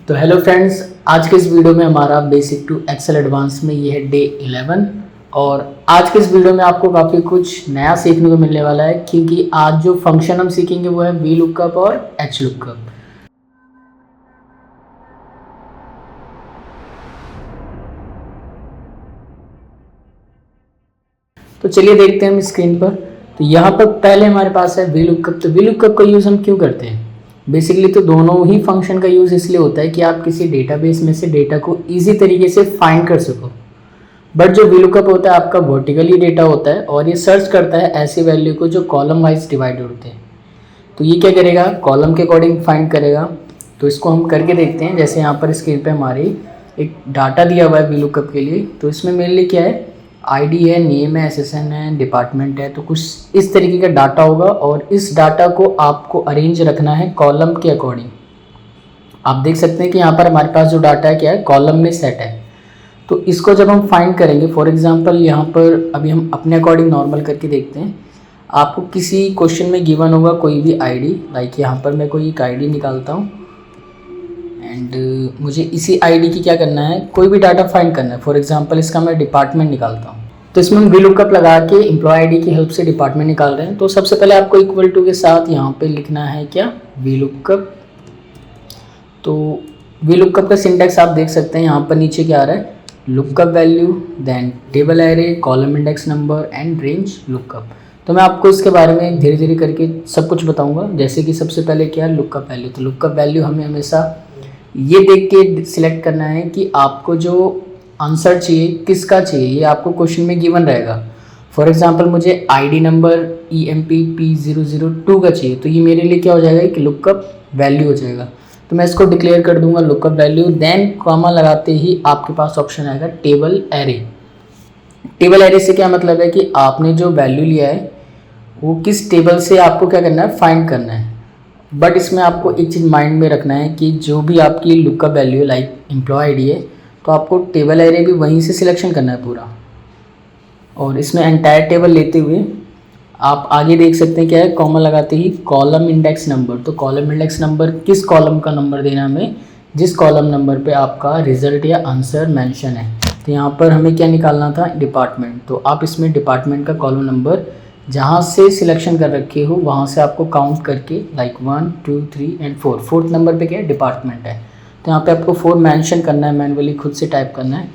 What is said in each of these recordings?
तो hello friends, आज के इस वीडियो में हमारा बेसिक टू एक्सेल एडवांस में ये है डे 11। और आज के इस वीडियो में आपको काफ़ी कुछ नया सीखने को मिलने वाला है, क्योंकि आज जो फंक्शन हम सीखेंगे वो है वी लुकअप और एच लुकअप। तो चलिए देखते हैं हम स्क्रीन पर। तो यहाँ पर पहले हमारे पास है वी लुकअप। तो वी लुकअप का यूज़ हम क्यों करते हैं? बेसिकली तो दोनों ही फंक्शन का यूज़ इसलिए होता है कि आप किसी डेटाबेस में से डेटा को ईजी तरीके से फाइंड कर सको। बट जो वी लुकअप होता है आपका वर्टिकली डेटा होता है और ये सर्च करता है ऐसी वैल्यू को जो कॉलम वाइज डिवाइडेड होते हैं। तो ये क्या करेगा? कॉलम के अकॉर्डिंग फाइंड करेगा। तो इसको हम करके देखते हैं। जैसे यहाँ पर स्क्रीन पे हमारी एक डाटा दिया हुआ है वी लुकअप के लिए। तो इसमें मेनली क्या है? आईडी है, नेम है, एसएसएन है, डिपार्टमेंट है। तो कुछ इस तरीके का डाटा होगा और इस डाटा को आपको अरेंज रखना है कॉलम के अकॉर्डिंग। आप देख सकते हैं कि यहाँ पर हमारे पास जो डाटा है क्या है? कॉलम में सेट है। तो इसको जब हम फाइंड करेंगे, फॉर एग्जांपल यहाँ पर अभी हम अपने अकॉर्डिंग नॉर्मल करके देखते हैं। आपको किसी क्वेश्चन में गिवन होगा कोई भी आईडी, लाइक यहाँ पर मैं कोई एक आईडी निकालता हूँ एंड मुझे इसी आईडी की क्या करना है? कोई भी डाटा फाइंड करना है। फॉर एग्जांपल इसका मैं डिपार्टमेंट निकालता हूँ। तो इसमें हम वी लुकअप लगा के एम्प्लॉय आईडी की हेल्प से डिपार्टमेंट निकाल रहे हैं। तो सबसे पहले आपको इक्वल टू के साथ यहाँ पे लिखना है क्या? V lookup. तो वी लुकअप का सिंटैक्स आप देख सकते हैं यहाँ पर नीचे क्या आ रहा है? Lookup value, then table array, column index number and range lookup. तो मैं आपको इसके बारे में धीरे धीरे करके सब कुछ बताऊंगा। जैसे कि सबसे पहले क्या है? Lookup value. तो लुकअप वैल्यू हमें हमेशा ये देख के सिलेक्ट करना है कि आपको जो आंसर चाहिए किसका चाहिए, ये आपको क्वेश्चन में गिवन रहेगा। फॉर एग्जांपल मुझे आईडी नंबर EMPP002 का चाहिए, तो ये मेरे लिए क्या हो जाएगा? कि लुकअप वैल्यू हो जाएगा। तो मैं इसको डिक्लेयर कर दूंगा लुकअप वैल्यू, देन कॉमा लगाते ही आपके पास ऑप्शन आएगा टेबल एरे। टेबल एरे से क्या मतलब है? कि आपने जो वैल्यू लिया है वो किस टेबल से आपको क्या करना है? फाइंड करना है। बट इसमें आपको एक चीज़ माइंड में रखना है कि जो भी आपकी lookup value like employee ID है, तो आपको टेबल एरे भी वहीं से सिलेक्शन करना है पूरा। और इसमें एंटायर टेबल लेते हुए आप आगे देख सकते हैं क्या है? कॉमा लगाते ही कॉलम इंडेक्स नंबर। तो कॉलम इंडेक्स नंबर किस कॉलम का नंबर देना हमें? जिस कॉलम नंबर पे आपका रिजल्ट या आंसर मेंशन है। तो यहाँ पर हमें क्या निकालना था? डिपार्टमेंट। तो आप इसमें डिपार्टमेंट का कॉलम नंबर जहाँ से सिलेक्शन कर रखे हो वहाँ से आपको काउंट करके लाइक 1 2 3 एंड 4, फोर्थ नंबर पे क्या है? डिपार्टमेंट है। तो यहाँ पे आपको 4 मेंशन करना है, मैनुअली खुद से टाइप करना है।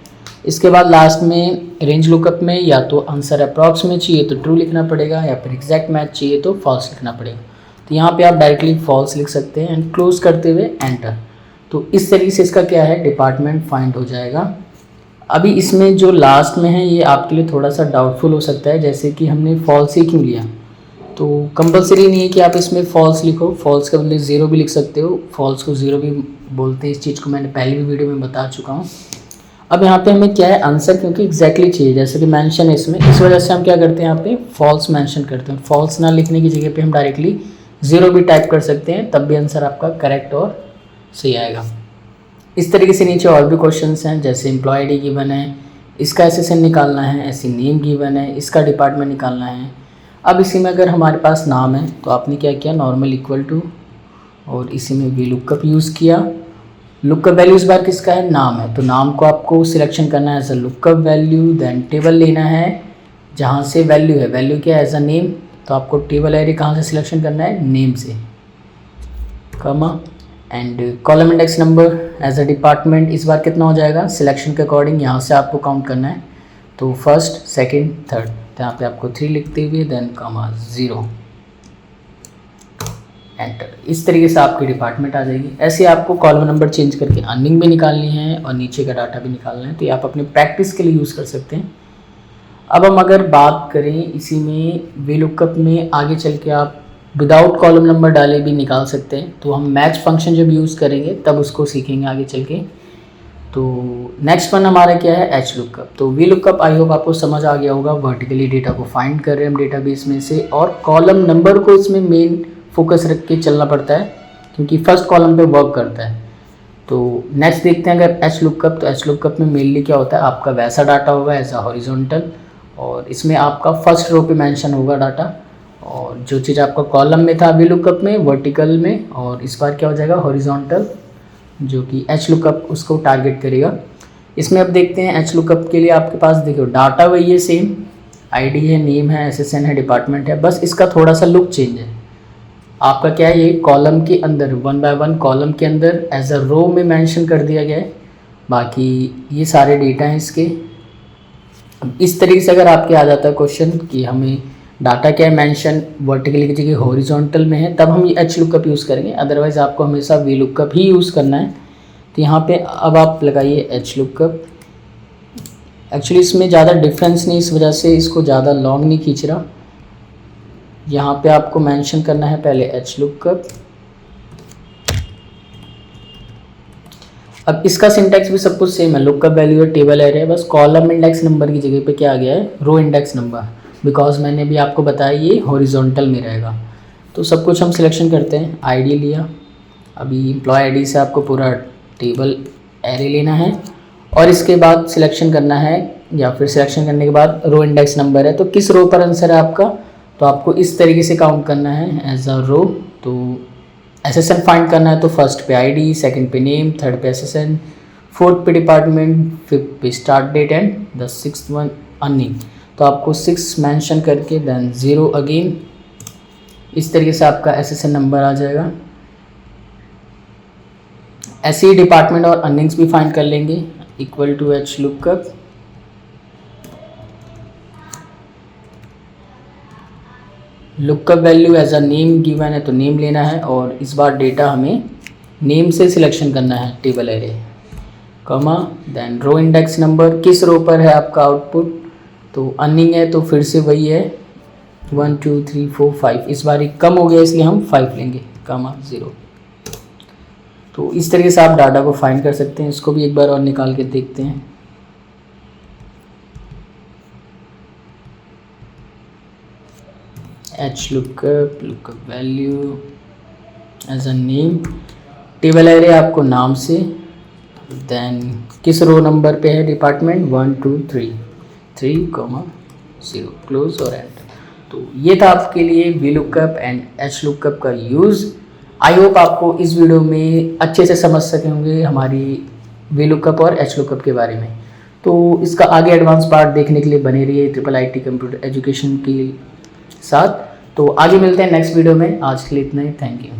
इसके बाद लास्ट में रेंज लुकअप में या तो आंसर अप्रॉक्स में चाहिए तो ट्रू लिखना पड़ेगा, या फिर एग्जैक्ट मैच चाहिए तो फॉल्स लिखना पड़ेगा। तो यहाँ पे आप डायरेक्टली फॉल्स लिख सकते हैं एंड क्लोज करते हुए एंटर। तो इस तरीके से इसका क्या है? डिपार्टमेंट फाइंड हो जाएगा। अभी इसमें जो लास्ट में है ये आपके लिए थोड़ा सा डाउटफुल हो सकता है, जैसे कि हमने फॉल्स ही क्यों लिया। तो कंपलसरी नहीं है कि आप इसमें फॉल्स लिखो, फॉल्स का बदले ज़ीरो भी लिख सकते हो। फॉल्स को ज़ीरो भी बोलते हैं, इस चीज़ को मैंने पहले भी वीडियो में बता चुका हूँ। अब यहाँ पे हमें क्या है? आंसर क्योंकि एग्जैक्टली चाहिए, जैसे कि मेंशन है इसमें, इस वजह से हम क्या करते हैं? यहाँ पे फॉल्स मेंशन करते हैं। फॉल्स ना लिखने की जगह पे हम डायरेक्टली ज़ीरो भी टाइप कर सकते हैं, तब भी आंसर आपका करेक्ट और सही आएगा। इस तरीके से नीचे और भी क्वेश्चंस हैं, जैसे एम्प्लॉय आईडी गिवन है, इसका एसएसएन निकालना है, ऐसी नेम गिवन है, इसका डिपार्टमेंट निकालना है। अब इसी में अगर हमारे पास नाम है तो आपने क्या किया? नॉर्मल इक्वल टू, और इसी में वी लुकअप यूज़ किया। लुकअप वैल्यू इस बार किसका है? नाम है। तो नाम को आपको सिलेक्शन करना है as a lookup value, then table लेना है जहाँ से वैल्यू है। वैल्यू क्या है? As a name. तो आपको टेबल एरे कहाँ से सिलेक्शन करना है? नेम से, comma and column index number as a department. इस बार कितना हो जाएगा? सिलेक्शन के अकॉर्डिंग यहाँ से आपको काउंट करना है। तो फर्स्ट, सेकंड, थर्ड। तो यहाँ पे आपको 3 लिखते हुए देन कॉमा 0 एंटर। इस तरीके से आपकी डिपार्टमेंट आ जाएगी। ऐसे आपको कॉलम नंबर चेंज करके अर्निंग भी निकालनी है और नीचे का डाटा भी निकालना है। तो ये आप अपने प्रैक्टिस के लिए यूज़ कर सकते हैं। अब हम अगर बात करें इसी में वी लुकअप में, आगे चल के आप विदाउट कॉलम नंबर डाले भी निकाल सकते हैं। तो हम मैच फंक्शन जब यूज़ करेंगे तब उसको सीखेंगे आगे चल के। तो नेक्स्ट वन हमारा क्या है? H lookup. तो वी लुकअप आई होप आपको समझ आ गया होगा। वर्टिकली डेटा को फाइंड कर रहे हैं हम डेटाबेस में से, और कॉलम नंबर को इसमें मेन फोकस रख के चलना पड़ता है क्योंकि फर्स्ट कॉलम पे वर्क करता है। तो नेक्स्ट देखते हैं अगर एच लुकअप। तो एच लुकअप में मेनली क्या होता है? आपका वैसा डाटा होगा एज अ हॉरिजॉन्टल, और इसमें आपका फर्स्ट रो पे मेंशन होगा डाटा, और जो चीज़ आपका कॉलम में था वी लुकअप में वर्टिकल में, और इस बार क्या हो जाएगा? हॉरिजॉन्टल जो कि एच लुकअप उसको टारगेट करेगा। इसमें अब देखते हैं एच लुकअप के लिए आपके पास देखो डाटा वही है सेम, आईडी है, नेम है, एसएसएन है, डिपार्टमेंट है, बस इसका थोड़ा सा लुक चेंज है। आपका क्या है, ये कॉलम के अंदर 1 बाय 1 कॉलम के अंदर एज अ रो में मेंशन कर दिया गया है। बाकी ये सारे डेटा हैं इसके। अब इस तरीके से अगर आपके आ जाता है क्वेश्चन कि हमें डाटा क्या है मेंशन वर्टिकली की जगह हॉरिजॉन्टल में है, तब हम ये एच लुकअप यूज़ करेंगे, अदरवाइज़ आपको हमेशा वी लुकअप ही यूज़ करना है। तो यहाँ पे अब आप लगाइए एच लुकअप। एक्चुअली इसमें ज़्यादा डिफरेंस नहीं, इस वजह से इसको ज़्यादा लॉन्ग नहीं खींच रहा। यहाँ पे आपको मेंशन करना है पहले एच लुकअप। अब इसका सिंटैक्स भी सब कुछ सेम है, लुकअप वैल्यू और टेबल एरे है, बस कॉलम इंडेक्स नंबर की जगह पे क्या आ गया है, रो इंडेक्स नंबर, बिकॉज मैंने भी आपको बताया ये हॉरिजॉन्टल में रहेगा। तो सब कुछ हम सिलेक्शन करते हैं, आईडी लिया, अभी एम्प्लॉय आईडी से आपको पूरा टेबल एरे लेना है और इसके बाद सिलेक्शन करना है, या फिर सिलेक्शन करने के बाद रो इंडेक्स नंबर है तो किस रो पर आंसर है आपका, तो आपको इस तरीके से काउंट करना है एज अ रो। तो एसएसएन फाइंड करना है तो फर्स्ट पे आईडी, सेकंड पे नेम, थर्ड पे एसएसएन, फोर्थ पे डिपार्टमेंट, फिफ्थ पे start date and the sixth one earning. तो आपको 6 मेंशन करके देन 0 अगेन, इस तरीके से आपका एसएसएन नंबर आ जाएगा। ऐसे ही डिपार्टमेंट और अर्निंग्स भी फाइंड कर लेंगे, equal to H lookup. Lookup value as a name given है तो नेम लेना है और इस बार डेटा हमें नेम से सिलेक्शन करना है, table array, comma, then row index number, किस रो पर है आपका आउटपुट, तो अर्निंग है तो फिर से वही है 1 2 3 4 5, इस बार एक कम हो गया इसलिए हम 5 लेंगे, कॉमा 0। तो इस तरीके से आप डाटा को फाइंड कर सकते हैं। इसको भी एक बार और निकाल के देखते हैं। H lookup, lookup value as a name, table array आपको नाम से, देन किस रो नंबर पे है डिपार्टमेंट 1 2 3 3 0, क्लोज और एंटर। तो ये था आपके लिए V lookup and H lookup का यूज़। आई होप आपको इस वीडियो में अच्छे से समझ सके होंगे हमारी वी लुकअप और एच लुकअप के बारे में। तो इसका आगे एडवांस पार्ट देखने के लिए बने रहिए IIT कंप्यूटर एजुकेशन के साथ। तो आगे मिलते हैं नेक्स्ट वीडियो में, आज के लिए इतना ही, थैंक यू।